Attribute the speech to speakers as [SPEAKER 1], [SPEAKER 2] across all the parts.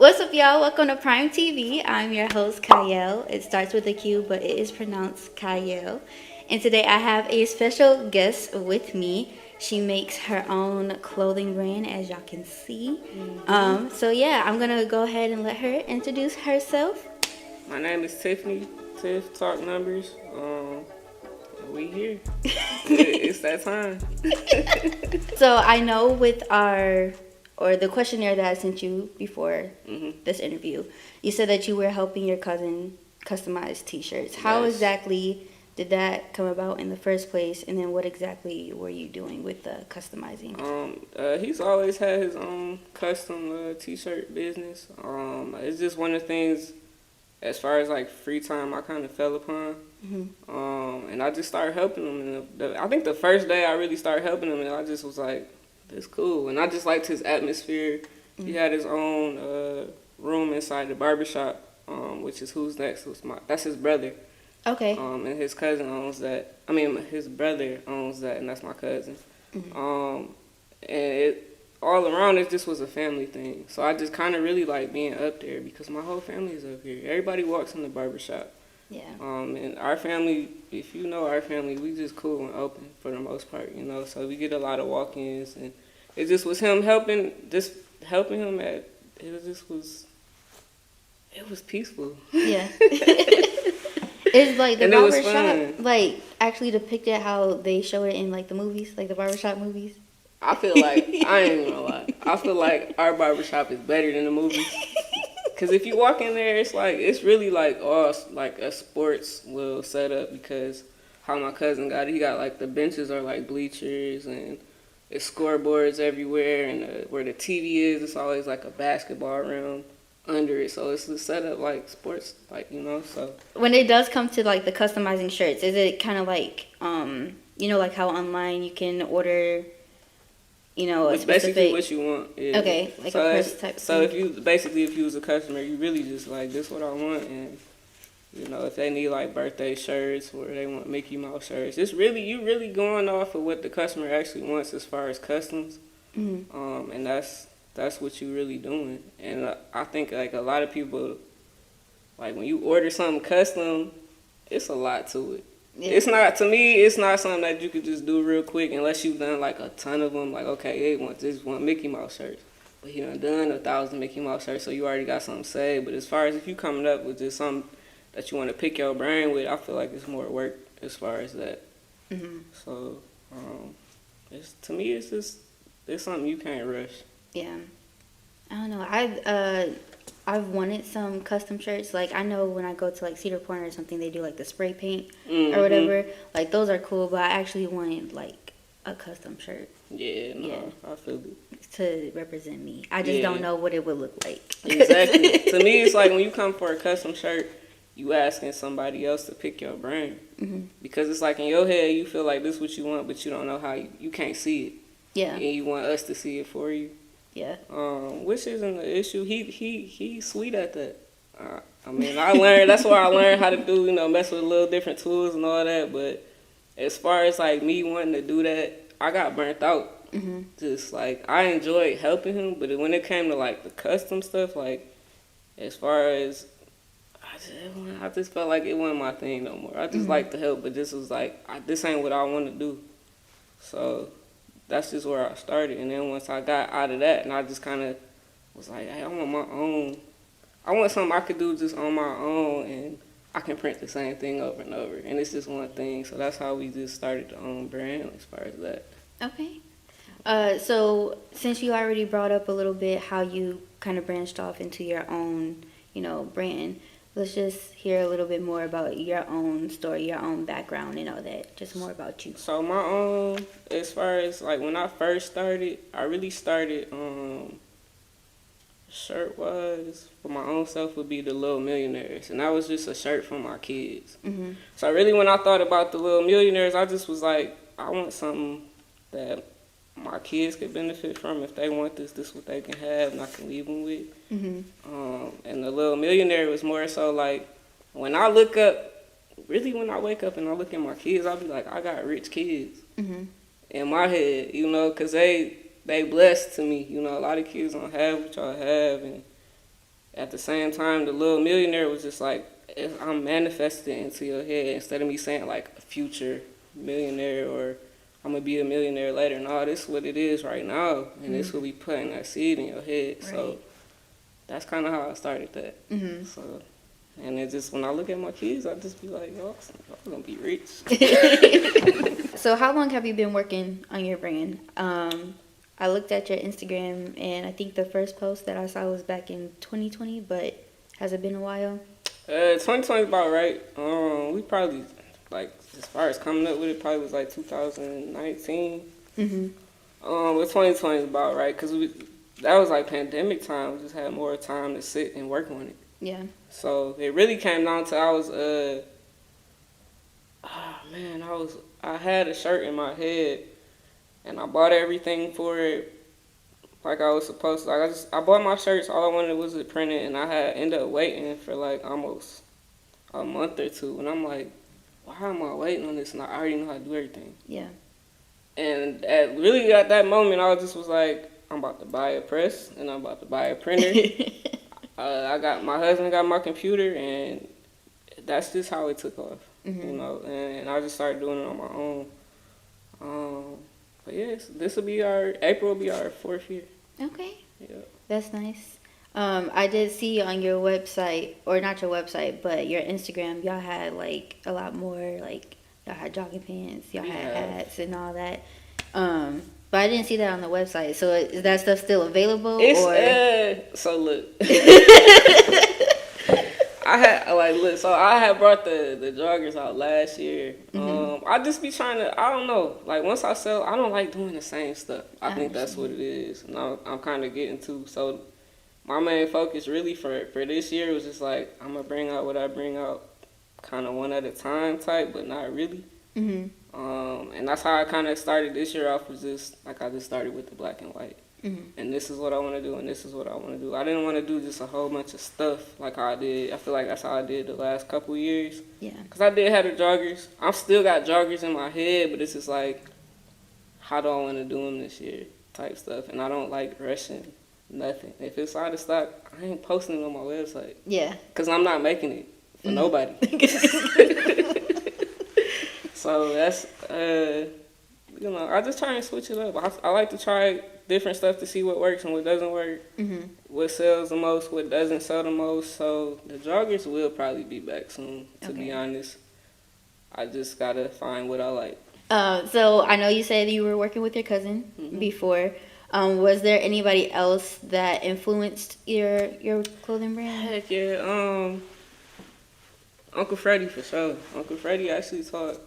[SPEAKER 1] What's up, y'all? Welcome to Prime TV. I'm your host, Qiayel. It starts with a Q, but it is pronounced Qiayel. And today I have a special guest with me. She makes her own clothing brand, as y'all can see. So yeah, I'm gonna go ahead and let her introduce herself.
[SPEAKER 2] My name is Tiffany. Tiff Talk Numbers. We here. It's that time.
[SPEAKER 1] So I know with the questionnaire that I sent you before this interview, you said that you were helping your cousin customize T-shirts. How
[SPEAKER 2] Yes.
[SPEAKER 1] exactly did that come about in the first place, and then what exactly were you doing with the customizing?
[SPEAKER 2] He's always had his own custom T-shirt business. It's just one of the things, as far as like free time, I kind of fell upon. And I just started helping him. And I think the first day I really started helping him, and I just was like, "This cool." And I just liked his atmosphere. He had his own room inside the barbershop, which is Who's Next. That's his brother.
[SPEAKER 1] Okay.
[SPEAKER 2] And his cousin owns that. I mean, his brother owns that, and that's my cousin. And all around it just was a family thing. So I just kind of really like being up there because my whole family is up here. Everybody walks in the barbershop.
[SPEAKER 1] Yeah.
[SPEAKER 2] And our family, if you know our family, we just cool and open for the most part, you know. So we get a lot of walk-ins, and it just was him helping him at. It was peaceful.
[SPEAKER 1] Yeah. It's like the
[SPEAKER 2] And it was
[SPEAKER 1] barbershop,
[SPEAKER 2] fun.
[SPEAKER 1] like actually depicted how they show it in like the movies, like the barbershop movies.
[SPEAKER 2] I feel like, I ain't even gonna lie, I feel like our barbershop is better than the movies. Because if you walk in there, it's really like all like a sports little setup because how my cousin got it, he got like the benches are like bleachers and it's scoreboards everywhere and where the TV is, it's always like a basketball rim under it. So it's set up like sports, like, you know, so.
[SPEAKER 1] When it does come to like the customizing shirts, is it kind of like like how online you can order, a
[SPEAKER 2] It's
[SPEAKER 1] specific.
[SPEAKER 2] basically what you want. Yeah.
[SPEAKER 1] Okay, like
[SPEAKER 2] So
[SPEAKER 1] a press type.
[SPEAKER 2] So
[SPEAKER 1] thing.
[SPEAKER 2] if you was a customer, you really just like, this what I want, and you know, if they need like birthday shirts or they want Mickey Mouse shirts, you really going off of what the customer actually wants as far as customs, and that's what you really doing. And I think like a lot of people, like when you order something custom, it's a lot to it.
[SPEAKER 1] Yeah.
[SPEAKER 2] It's not, to me, it's not something that you could just do real quick unless you've done like a ton of them. Like, okay, they want this one Mickey Mouse shirts, but you done 1,000 Mickey Mouse shirts, so you already got something saved. But as far as if you coming up with just something that you want to pick your brain with, I feel like it's more work as far as that. So, to me, it's something you can't rush.
[SPEAKER 1] Yeah. I don't know. I've wanted some custom shirts. Like I know when I go to like Cedar Point or something, they do like the spray paint or whatever. Like those are cool, but I actually wanted like a custom shirt.
[SPEAKER 2] Yeah, no, I feel it.
[SPEAKER 1] To represent me. I just don't know what it would look like.
[SPEAKER 2] Exactly. To me, it's like when you come for a custom shirt, you asking somebody else to pick your brain. Because it's like in your head, you feel like this is what you want, but you don't know how you can't see it.
[SPEAKER 1] Yeah.
[SPEAKER 2] And you want us to see it for you.
[SPEAKER 1] Yeah.
[SPEAKER 2] Which isn't the issue. He's sweet at that. I mean, I learned, that's why I learned how to do, mess with little different tools and all that. But as far as like me wanting to do that, I got burnt out. Just like, I enjoyed helping him, but when it came to like the custom stuff, like as far as, I just felt like it wasn't my thing no more. I just like to help, but this was like, this ain't what I want to do. So that's just where I started. And then once I got out of that, and I just kind of was like, hey, I want my own. I want something I could do just on my own, and I can print the same thing over and over. And it's just one thing. So that's how we just started the own brand as far as that.
[SPEAKER 1] Okay. So since you already brought up a little bit how you kind of branched off into your own, brand, let's just hear a little bit more about your own story, your own background, and all that. Just more about you.
[SPEAKER 2] So my own, as far as like when I first started, I really started shirt wise for my own self would be the Little Millionaires, and that was just a shirt for my kids. So really when I thought about the Little Millionaires, I just was like, I want something that my kids could benefit from. If they want this is what they can have, and I can leave them with. And the Little Millionaire was more so like, when I look up, really when I wake up and I look at my kids, I'll be like, I got rich kids in my head, because they blessed to me. A lot of kids don't have what y'all have, and at the same time, the little millionaire was just like, I'm manifesting into your head instead of me saying like a future millionaire or I'm gonna be a millionaire later. No, this is what it is right now, and this will be putting that seed in your head.
[SPEAKER 1] Right.
[SPEAKER 2] So that's kind of how I started that. So, and it just when I look at my kids, I just be like, y'all gonna be rich.
[SPEAKER 1] So how long have you been working on your brand? I looked at your Instagram, and I think the first post that I saw was back in 2020, but has it been a while?
[SPEAKER 2] 2020 is about right. We probably, like, as far as coming up with it, probably was like 2019. But 2020 is about right, because that was like pandemic time. We just had more time to sit and work on it.
[SPEAKER 1] Yeah.
[SPEAKER 2] So it really came down to I had a shirt in my head, and I bought everything for it like I was supposed to. Like I bought my shirts. All I wanted was to print it, and I had ended up waiting for like almost a month or two. And I'm like, why am I waiting on this? And I already know how to do everything.
[SPEAKER 1] Yeah.
[SPEAKER 2] And at that moment, I just was like, I'm about to buy a press, and I'm about to buy a printer. My husband got my computer, and that's just how it took off. You know, and I just started doing it on my own. But yes, April will be our 4th year.
[SPEAKER 1] Okay.
[SPEAKER 2] Yeah.
[SPEAKER 1] That's nice. I did see on your website, or not your website, but your Instagram, y'all had like a lot more, like y'all had jogging pants, y'all had hats and all that. But I didn't see that on the website. So is that stuff still available?
[SPEAKER 2] So look. I had brought the joggers out last year. I just be trying to, I don't know, like once I sell, I don't like doing the same stuff. I think that's what it is. And I'm kind of getting to. So my main focus really for this year was just like, I'm going to bring out what I bring out kind of one at a time type, but not really. And that's how I kind of started this year off, was just like I just started with the black and white. And this is what I want to do, and this is what I want to do. I didn't want to do just a whole bunch of stuff like how I did. I feel like that's how I did the last couple years.
[SPEAKER 1] Yeah.
[SPEAKER 2] Because I did have the joggers. I still got joggers in my head, but it's just like, how do I want to do them this year type stuff. And I don't like rushing nothing. If it's out of stock, I ain't posting it on my website.
[SPEAKER 1] Yeah.
[SPEAKER 2] Because I'm not making it for nobody. So that's, I just try and switch it up. I like to try different stuff to see what works and what doesn't work, what sells the most, what doesn't sell the most. So the joggers will probably be back soon, to be honest. I just got to find what I like.
[SPEAKER 1] So I know you said you were working with your cousin before. Was there anybody else that influenced your clothing brand?
[SPEAKER 2] Heck yeah. Uncle Freddie for sure. Uncle Freddie actually taught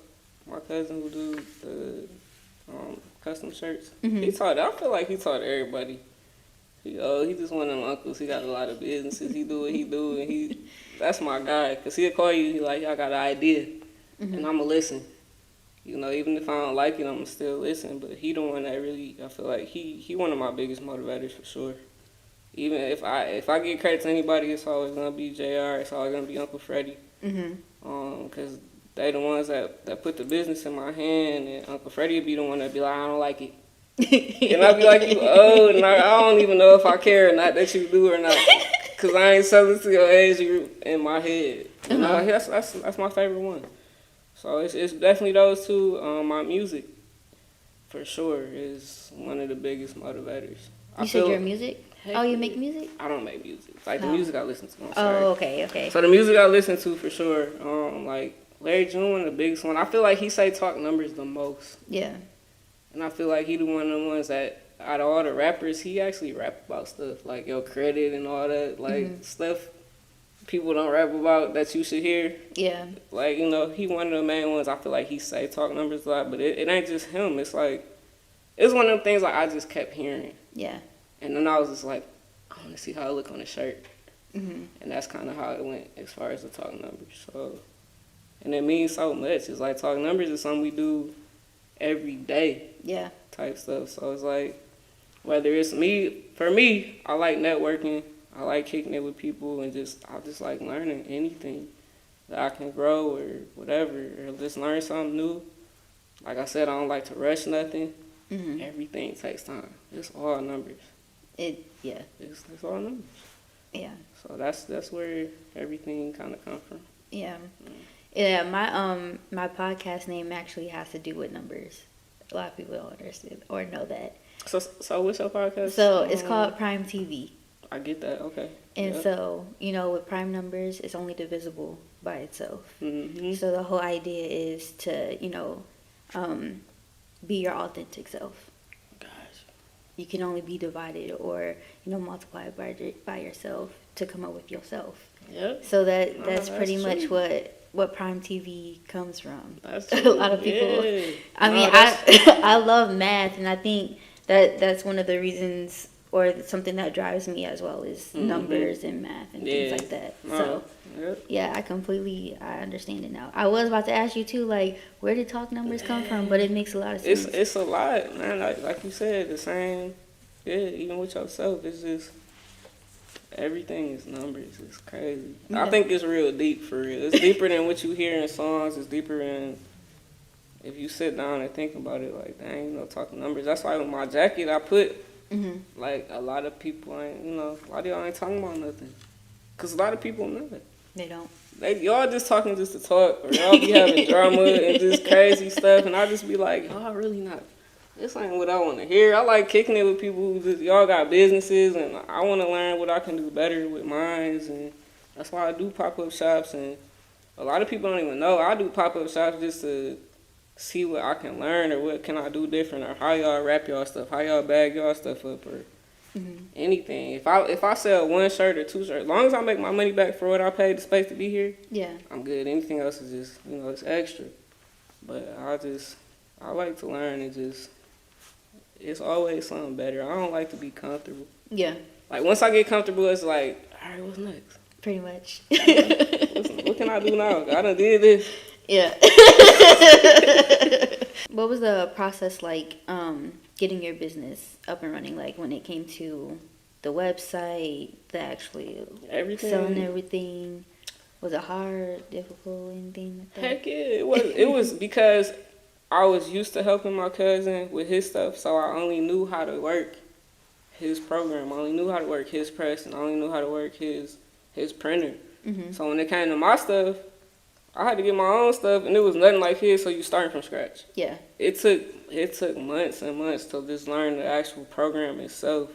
[SPEAKER 2] my cousin who do the custom shirts. He taught. I feel like he taught everybody. He just one of them uncles. He got a lot of businesses. He do what he do, and that's my guy. Cause he'll call you. He like, I got an idea, and I'ma listen. You know, even if I don't like it, I'ma still listen. But he the one that really, I feel like he one of my biggest motivators for sure. Even if I give credit to anybody, it's always gonna be JR. It's always gonna be Uncle Freddie. Cause they the ones that put the business in my hand, and Uncle Freddie be the one that be like, I don't like it. And I be like, you old, and I don't even know if I care or not that you do or not. Because I ain't selling to your age group in my head. You know, that's my favorite one. So it's definitely those two. My music, for sure, is one of the biggest motivators.
[SPEAKER 1] You said your music? Oh, you make music?
[SPEAKER 2] I don't make music. Like, the music I listen to. I'm sorry.
[SPEAKER 1] Oh, okay.
[SPEAKER 2] So the music I listen to, for sure, like, Larry June, one of the biggest one. I feel like he say talk numbers the most.
[SPEAKER 1] Yeah.
[SPEAKER 2] And I feel like he the one of the ones that, out of all the rappers, he actually rap about stuff like your credit and all that, like stuff people don't rap about that you should hear.
[SPEAKER 1] Yeah.
[SPEAKER 2] Like, you know, he one of the main ones. I feel like he say talk numbers a lot, but it ain't just him. It's like, it's one of them things like I just kept hearing.
[SPEAKER 1] Yeah.
[SPEAKER 2] And then I was just like, I want to see how it look on the shirt. And that's kind of how it went as far as the talk numbers. So, and it means so much. It's like talk numbers is something we do every day.
[SPEAKER 1] Yeah.
[SPEAKER 2] Type stuff. So it's like, whether it's me, for me, I like networking. I like kicking it with people, and I just like learning anything that I can grow or whatever, or just learn something new. Like I said, I don't like to rush nothing. Everything takes time. It's all numbers.
[SPEAKER 1] Yeah.
[SPEAKER 2] It's all numbers.
[SPEAKER 1] Yeah.
[SPEAKER 2] So that's where everything kind of come from.
[SPEAKER 1] Yeah. Yeah, my podcast name actually has to do with numbers. A lot of people don't understand or know that.
[SPEAKER 2] So what's your podcast?
[SPEAKER 1] So it's called Prime TV.
[SPEAKER 2] I get that. Okay.
[SPEAKER 1] And
[SPEAKER 2] Yeah.
[SPEAKER 1] so, with prime numbers, it's only divisible by itself.
[SPEAKER 2] Mm-hmm.
[SPEAKER 1] So the whole idea is to, be your authentic self.
[SPEAKER 2] Gosh.
[SPEAKER 1] You can only be divided or, multiplied by yourself to come up with yourself.
[SPEAKER 2] Yep.
[SPEAKER 1] So that's pretty
[SPEAKER 2] true.
[SPEAKER 1] much what Prime TV comes from.
[SPEAKER 2] That's
[SPEAKER 1] A
[SPEAKER 2] true.
[SPEAKER 1] lot of people.
[SPEAKER 2] Yeah.
[SPEAKER 1] I mean, I love math, and I think that's one of the reasons or something that drives me as well is numbers and math and things like that. So yeah, I understand it now. I was about to ask you too, like, where did talk numbers come from? But it makes a lot of sense.
[SPEAKER 2] It's a lot, man. Like you said, the same. Yeah, even with yourself, it's just everything is numbers. It's crazy.
[SPEAKER 1] Yeah.
[SPEAKER 2] I think it's real deep for real. It's deeper than what you hear in songs. It's deeper than if you sit down and think about it. Like, dang, talking numbers. That's why with my jacket, I put like a lot of people ain't, a lot of y'all ain't talking about nothing. Cause a lot of people know that.
[SPEAKER 1] They don't.
[SPEAKER 2] Y'all just talking just to talk, or y'all be having drama and just crazy stuff, and I just be like, y'all really not. This ain't what I want to hear. I like kicking it with people who just, y'all got businesses, and I want to learn what I can do better with mine, and that's why I do pop-up shops, and a lot of people don't even know I do pop-up shops just to see what I can learn, or what can I do different, or how y'all wrap y'all stuff, how y'all bag y'all stuff up, or anything. If I sell one shirt or two shirts, as long as I make my money back for what I paid the space to be here, I'm good. Anything else is just, it's extra. But I like to learn and just, it's always something better. I don't like to be comfortable.
[SPEAKER 1] Yeah. Like,
[SPEAKER 2] once I get comfortable, it's like, all right, what's next?
[SPEAKER 1] Pretty much.
[SPEAKER 2] What can I do now? I done did this.
[SPEAKER 1] Yeah. What was the process like getting your business up and running? Like when it came to the website, the actually
[SPEAKER 2] everything,
[SPEAKER 1] selling everything. Was it hard, difficult, anything like that?
[SPEAKER 2] Heck yeah, it was. It was because I was used to helping my cousin with his stuff, so I only knew how to work his program. I only knew how to work his press, and I only knew how to work his printer. So when it came to my stuff, I had to get my own stuff, and it was nothing like his, so you starting from scratch. Yeah. It took months and months to just learn the actual program itself.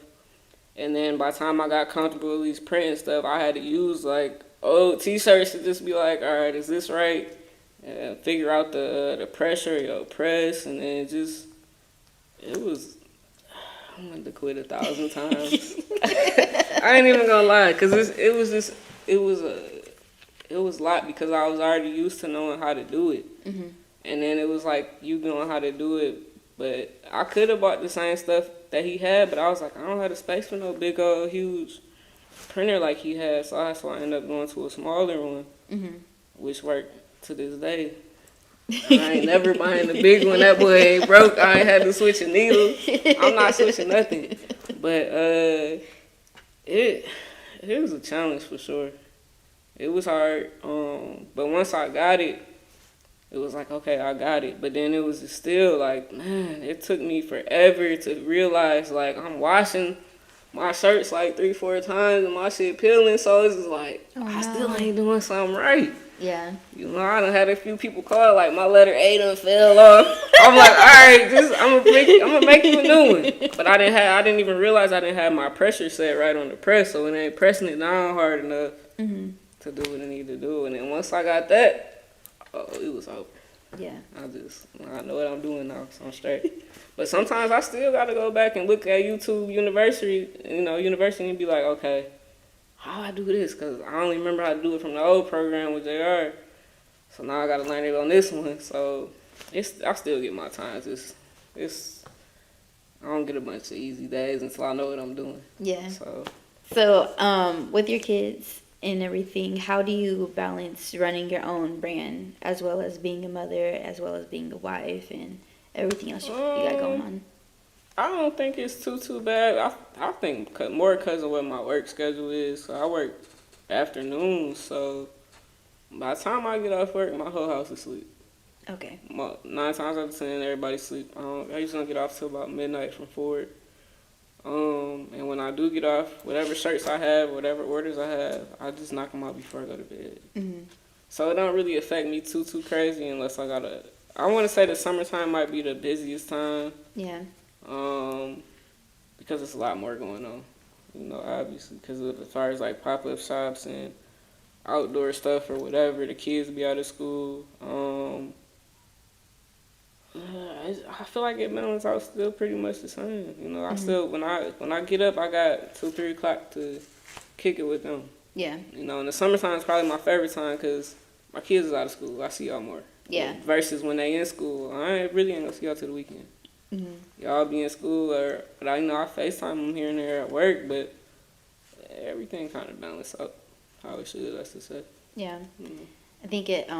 [SPEAKER 2] And then by the time I got comfortable with these printing stuff, I had to use like old T-shirts to just be like, all right, is this right? And figure out the pressure, your press, and then just, it was, I wanted to quit 1,000 times. I ain't even gonna lie, because it was a lot because I was already used to knowing how to do it. And then it was like you knowing how to do it, but I could have bought the same stuff that he had, but I was like, I don't have the space for no big old huge printer like he had, so that's why I ended up going to a smaller one, which worked to this day. I ain't never buying the big one. That boy ain't broke. I ain't had to switch a needle. I'm not switching nothing. But it was a challenge for sure. It was hard, but once I got it, it was like, okay, I got it. But then it was still like, man, it took me forever to realize, like, I'm washing my shirts like 3-4 times and my shit peeling, so it's just like, I still ain't doing something right. Yeah. I done had a few people call, like, my letter A done fell off. I'm like, all right, I'm gonna make you a new one. But I didn't even realize I didn't have my pressure set right on the press, so it ain't pressing it down hard enough to do what I need to do. And then once I got that, it was over. Yeah. I know what I'm doing now, so I'm straight. But sometimes I still got to go back and look at YouTube University, and be like, okay, how I do this? Because I only remember how to do it from the old program with JR. So now I got to learn it on this one. So I still get my times. I don't get a bunch of easy days until I know what I'm doing. Yeah. So
[SPEAKER 1] with your kids and everything, how do you balance running your own brand as well as being a mother, as well as being a wife and everything else you got going on?
[SPEAKER 2] I don't think it's too bad. I think more because of what my work schedule is. So I work afternoons, so by the time I get off work, my whole house is asleep. Okay. 9 times out of 10, everybody's asleep. I usually don't get off till about midnight from Ford. And when I do get off, whatever shirts I have, whatever orders I have, I just knock them out before I go to bed.
[SPEAKER 1] Mm-hmm.
[SPEAKER 2] So it don't really affect me too crazy unless I gotta. I want to say the summertime might be the busiest time.
[SPEAKER 1] Yeah.
[SPEAKER 2] Because it's a lot more going on. Obviously, because as far as like pop-up shops and outdoor stuff or whatever, the kids be out of school. I feel like it balances out still pretty much the same. I still when I get up, I got 2-3 o'clock to kick it with them.
[SPEAKER 1] Yeah.
[SPEAKER 2] In the summertime is probably my favorite time because my kids is out of school. I see y'all more.
[SPEAKER 1] Yeah.
[SPEAKER 2] Versus when they in school, I really ain't gonna see y'all till the weekend.
[SPEAKER 1] Mm-hmm.
[SPEAKER 2] Y'all be in school, but I FaceTime them here and there at work, but everything kind of balance out how it should, that's to say.
[SPEAKER 1] Yeah.
[SPEAKER 2] Mm-hmm.
[SPEAKER 1] I think it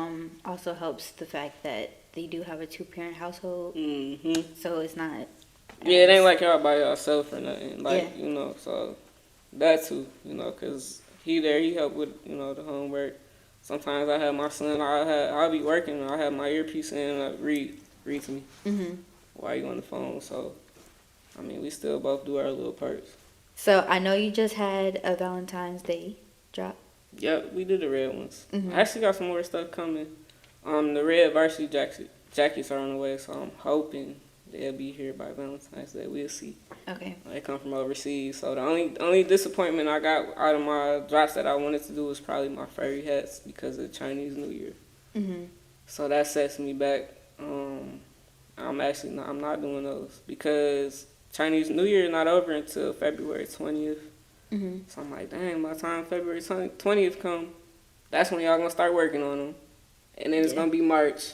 [SPEAKER 1] also helps the fact that they do have a 2-parent household, so it's not.
[SPEAKER 2] Yeah, it ain't like y'all by yourself or nothing. So that too, because he help with, the homework. Sometimes I have my son, I'll be working, I have my earpiece in, read to me while you on the phone. So, we still both do our little parts.
[SPEAKER 1] So I know you just had a Valentine's Day drop.
[SPEAKER 2] Yep, we did the red ones. I actually got some more stuff coming. The red varsity jackets are on the way, so I'm hoping they'll be here by Valentine's Day. We'll see.
[SPEAKER 1] Okay.
[SPEAKER 2] They come from overseas, so the only disappointment I got out of my drops that I wanted to do was probably my furry hats because of Chinese New Year. So that sets me back. I'm not doing those because Chinese New Year is not over until February 20th. So I'm like, dang, by the time February 20th come, that's when y'all gonna start working on them. And then it's gonna be March.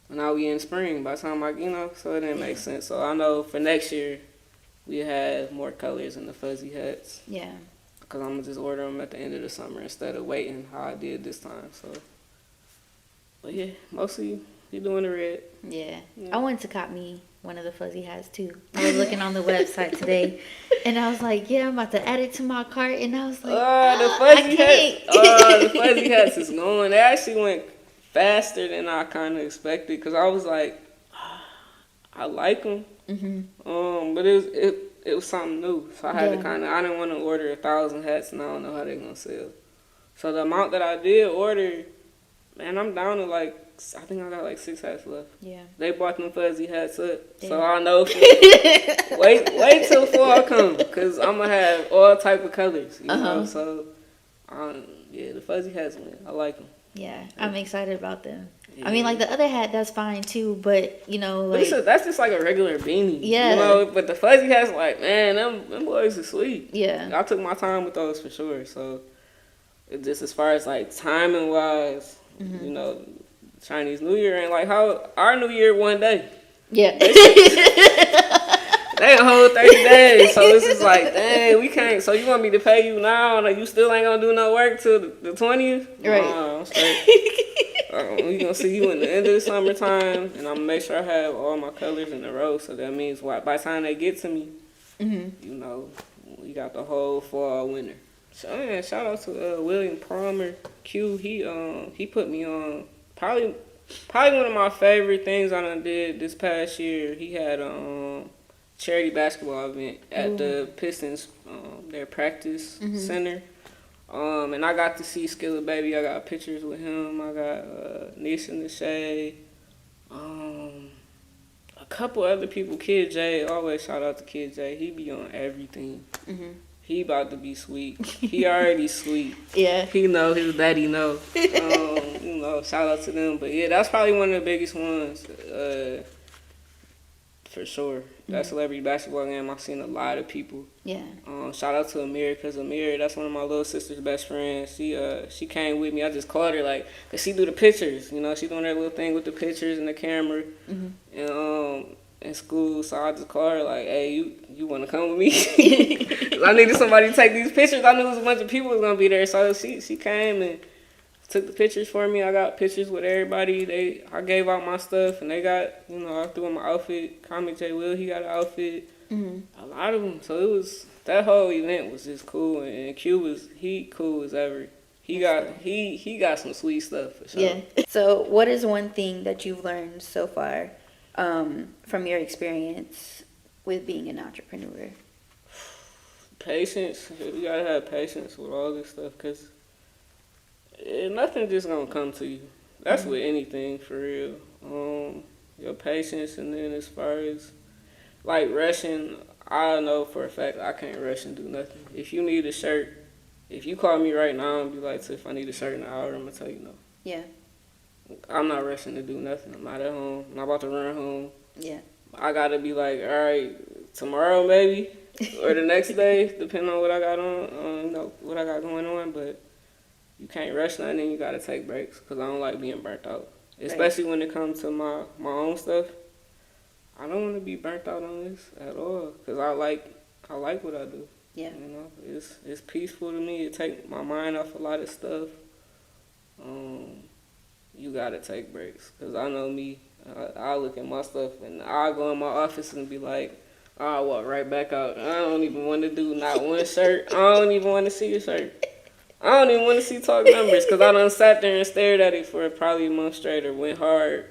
[SPEAKER 2] And now we in spring by the time so it didn't make sense. So I know for next year, we have more colors in the fuzzy hats.
[SPEAKER 1] Yeah.
[SPEAKER 2] Because I'm gonna just order them at the end of the summer instead of waiting how I did this time. So, but yeah, mostly we doing the red.
[SPEAKER 1] Yeah. I wanted to cop me one of the fuzzy hats too. I was looking on the website today, and I was like, "Yeah, I'm about to add it to my cart." And I was like,
[SPEAKER 2] the fuzzy hats. The fuzzy hats is going. They actually went faster than I kind of expected because I was like, I like them. But it was something new, so I had to I didn't want to order 1,000 hats, and I don't know how they're gonna sell. So the amount that I did order, man, I'm down to I think I got 6 hats left.
[SPEAKER 1] Yeah.
[SPEAKER 2] They bought them fuzzy hats up, so I know. Wait till fall come, cause I'm gonna have all type of colors, you know. So, the fuzzy hats, man, I like them.
[SPEAKER 1] Yeah, I'm excited about them. Yeah. The other hat, that's fine too, but
[SPEAKER 2] that's just like a regular beanie.
[SPEAKER 1] Yeah.
[SPEAKER 2] But the fuzzy hats, man, them boys are sweet.
[SPEAKER 1] Yeah.
[SPEAKER 2] I took my time with those for sure. So, just as far as timing wise, Chinese New Year ain't like how our New Year one day.
[SPEAKER 1] Yeah.
[SPEAKER 2] They a whole 30 days, so it's just dang, we can't. So you want me to pay you now, and you still ain't gonna do no work till the 20th?
[SPEAKER 1] Right.
[SPEAKER 2] I'm straight. We gonna see you in the end of the summertime, and I'm gonna make sure I have all my colors in a row. So that means by the time they get to me, we got the whole fall, winter. So yeah, shout out to William Palmer Q. He put me on probably one of my favorite things I done did this past year. He had charity basketball event at the Pistons, their practice center. And I got to see Skilla Baby. I got pictures with him. I got Nisha Nashay. A couple other people. Kid J. Always shout out to Kid J. He be on everything. He about to be sweet. He already sweet. Yeah. He know his daddy know. Shout out to them. But yeah, that's probably one of the biggest ones. For sure. That celebrity basketball game, I've seen a lot of people. Yeah. Shout out to Amir, because Amir, that's one of my little sister's best friends. She came with me. I just called her, cause she do the pictures. She doing her little thing with the pictures and the camera. And in school, so I just called her hey, you want to come with me? I needed somebody to take these pictures. I knew there was a bunch of people was gonna be there, so she came and took the pictures for me. I got pictures with everybody. I gave out my stuff, and they got, I threw in my outfit. Comic J. Will, he got an outfit. A lot of them. So it was, that whole event was just cool, and Q he cool as ever. He got some sweet stuff for sure.
[SPEAKER 1] Yeah. So what is one thing that you've learned so far from your experience with being an entrepreneur?
[SPEAKER 2] Patience. You gotta have patience with all this stuff, cause nothing just gonna come to you. That's with anything for real. Your patience, and then as far as like rushing, I know for a fact I can't rush and do nothing. If you need a shirt, if you call me right now and be like, Tiff, I need a shirt in an hour, I'm gonna tell you no.
[SPEAKER 1] Yeah.
[SPEAKER 2] I'm not rushing to do nothing. I'm not at home. I'm not about to run home.
[SPEAKER 1] Yeah.
[SPEAKER 2] I gotta be like, all right, tomorrow maybe, or the next day, depending on what I got on, what I got going on. But you can't rush nothing, and you gotta take breaks, because I don't like being burnt out, especially when it comes to my own stuff. I don't want to be burnt out on this at all, because I like what I do.
[SPEAKER 1] Yeah.
[SPEAKER 2] You know, it's peaceful to me. It take my mind off a lot of stuff. You gotta take breaks, because I know me. I look at my stuff and I go in my office and be like, I'll walk right back out. I don't even want to do not one shirt. I don't even want to see a shirt. I don't even want to see talk numbers, because I done sat there and stared at it for probably a month straight, or went hard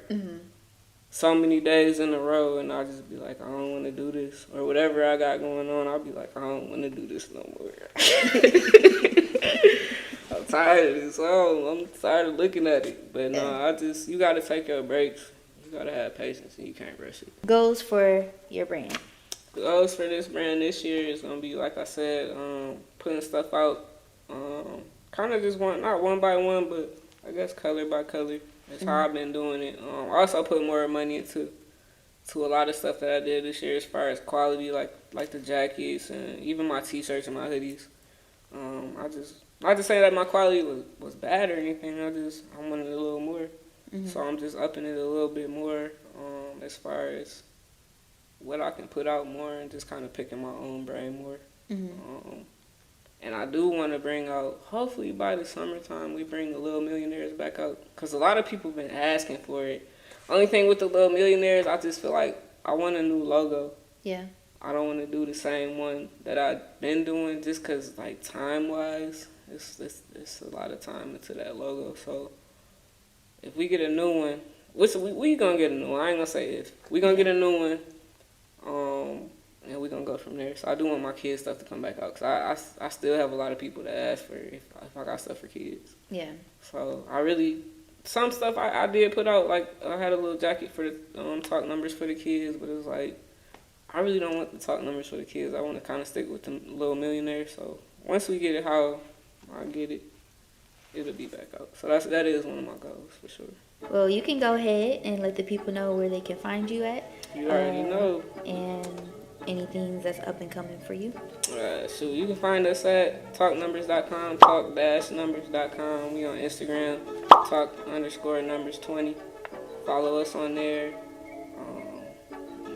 [SPEAKER 2] so many days in a row, and I'll just be like, I don't want to do this, or whatever I got going on. I'll be like, I don't want to do this no more. I'm tired of this. I'm tired of looking at it. But no, you got to take your breaks. You got to have patience, and you can't rush it.
[SPEAKER 1] Goals for your brand.
[SPEAKER 2] Goals for this brand this year is going to be, like I said, putting stuff out. Kind of just not one by one, but I guess color by color. That's how I've been doing it. Also put more money into a lot of stuff that I did this year, as far as quality, like the jackets and even my t-shirts and my hoodies. Not to say that my quality was bad or anything. I wanted a little more. So I'm just upping it a little bit more, as far as what I can put out more, and just kind of picking my own brain more. And I do want to bring out, hopefully by the summertime, we bring the Little Millionaires back out, because a lot of people been asking for it. Only thing with the Little Millionaires, I just feel like I want a new logo.
[SPEAKER 1] Yeah.
[SPEAKER 2] I don't want to do the same one that I've been doing, just because, like, time-wise, it's a lot of time into that logo. So if we get a new one, which we going to get a new one. I ain't going to say if. We going to get a new one, and we're going to go from there. So I do want my kids' stuff to come back out, because I still have a lot of people that ask for if I got stuff for kids.
[SPEAKER 1] Yeah.
[SPEAKER 2] So some stuff I did put out, like I had a little jacket for the talk numbers for the kids, but it was like, I really don't want the talk numbers for the kids. I want to kind of stick with the Little Millionaires. So once we get it how I get it, it'll be back out. So that is one of my goals for sure.
[SPEAKER 1] Well, you can go ahead and let the people know where they can find you at.
[SPEAKER 2] You already know.
[SPEAKER 1] And anything that's up and coming for you.
[SPEAKER 2] So you can find us at talknumbers.com, talk-numbers.com. We on Instagram, talk_numbers20. Follow us on there.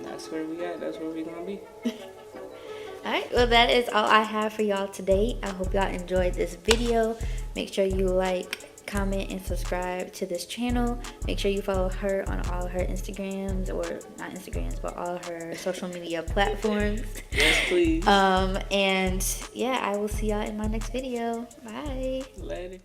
[SPEAKER 2] That's where we at. That's where we gonna be.
[SPEAKER 1] Alright, well that is all I have for y'all today. I hope y'all enjoyed this video. Make sure you like, comment, and subscribe to this channel. Make sure you follow her on all her Instagrams, or not Instagrams, but all her social media platforms.
[SPEAKER 2] Yes, please.
[SPEAKER 1] And yeah, I will see y'all in my next video. Bye.
[SPEAKER 2] Later.